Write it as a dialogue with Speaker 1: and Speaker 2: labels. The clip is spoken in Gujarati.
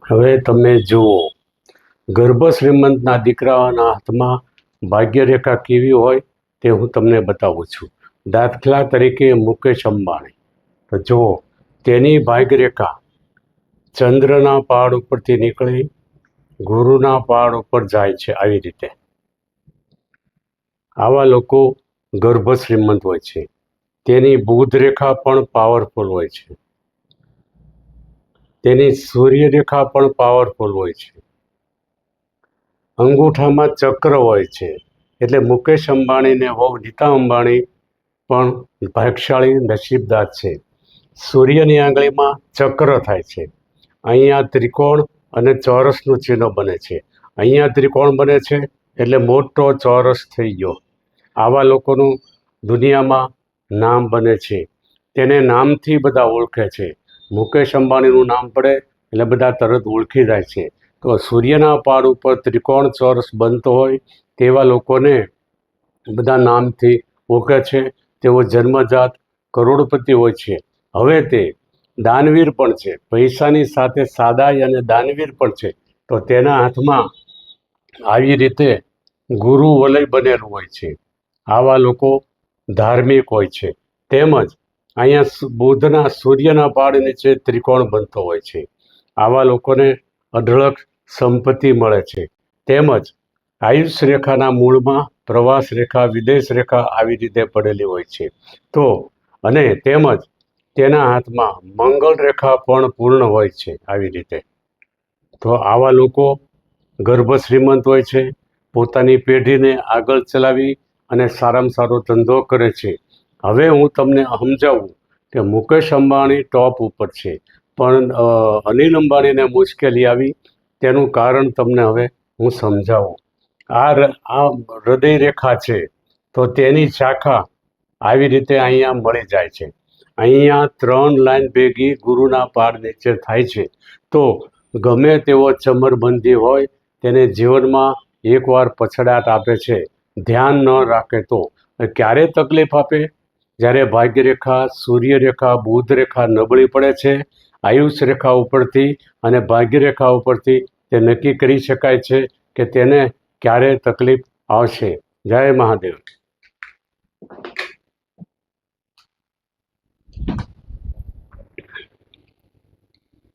Speaker 1: હવે તમે જુઓ, ગર્ભ શ્રીમંતના દીકરાઓના હાથમાં ભાગ્યરેખા કેવી હોય તે હું તમને બતાવું છું. દાખલા તરીકે મુકેશ અંબાણી, તો જુઓ તેની ભાગ્યરેખા ચંદ્રના પહાડ ઉપરથી નીકળી ગુરુના પહાડ ઉપર જાય છે. આવી રીતે આવા લોકો ગર્ભ શ્રીમંત હોય છે. તેની બુધ રેખા પણ પાવરફુલ હોય છે. તેની સૂર્યરેખા પણ પાવરફુલ હોય છે. અંગૂઠામાં ચક્ર હોય છે. એટલે મુકેશ અંબાણીને વહુ નીતા અંબાણી પણ ભાગ્યશાળી નસીબદાર છે. સૂર્યની આંગળીમાં ચક્ર થાય છે. અહીંયા ત્રિકોણ અને ચોરસનું ચિહ્ન બને છે. અહીંયા ત્રિકોણ બને છે એટલે મોટો ચોરસ થઈ ગયો. આવા લોકોનું દુનિયામાં નામ બને છે. તેને નામથી બધા ઓળખે છે. મુકેશ અંબાણીનું નામ પડે એટલે બધા તરત ઓળખી જાય છે. તો સૂર્યના પહાડ ઉપર ત્રિકોણ ચોરસ બનતો હોય તેવા લોકોને બધા નામથી ઓળખે છે. તેઓ જન્મજાત કરોડપતિ હોય છે. હવે તે દાનવીર પણ છે. પૈસાની સાથે સાદાઈ અને દાનવીર પણ છે. તો તેના હાથમાં આવી રીતે ગુરુ વલય બનેલું હોય છે. આવા લોકો ધાર્મિક હોય છે. તેમજ અહીંયા બુધના સૂર્યના પહાડ નીચે ત્રિકોણ બનતો હોય છે. આવા લોકોને અઢળક સંપત્તિ મળે છે. તેમજ આયુષ્ય રેખાના મૂળમાં પ્રવાસ રેખા, વિદેશ રેખા આવી રીતે પડેલી હોય છે. તો અને તેમજ તેના હાથમાં મંગળ રેખા પણ પૂર્ણ હોય છે. આવી રીતે તો આવા લોકો ગર્ભ શ્રીમંત હોય છે. પોતાની પેઢીને આગળ ચલાવી અને સારામાં સારો ધંધો કરે છે. હવે હું તમને સમજાવું કે મુકેશ અંબાણી ટોપ ઉપર છે, પણ અનિલ અંબાણીને મુશ્કેલી આવી. તેનું કારણ તમને હવે હું સમજાવું. આ હૃદય રેખા છે, તો તેની શાખા આવી રીતે અહીંયા મળી જાય છે. અહીંયા 3 લાઈન ભેગી ગુરુના પહાડ નીચે થાય છે. તો ગમે તેવો ચમરબંધી હોય તેને જીવનમાં એકવાર પછડાટ આપે છે. ધ્યાન ન રાખે તો ક્યારે તકલીફ આપે? જ્યારે ભાગ્યરેખા, સૂર્યરેખા, બુધ રેખા નબળી પડે છે. આયુષ્ય રેખા ઉપરથી અને ભાગ્યરેખા ઉપરથી તે નક્કી કરી શકાય છે કે તેને ક્યારે તકલીફ આવશે. જય મહાદેવ.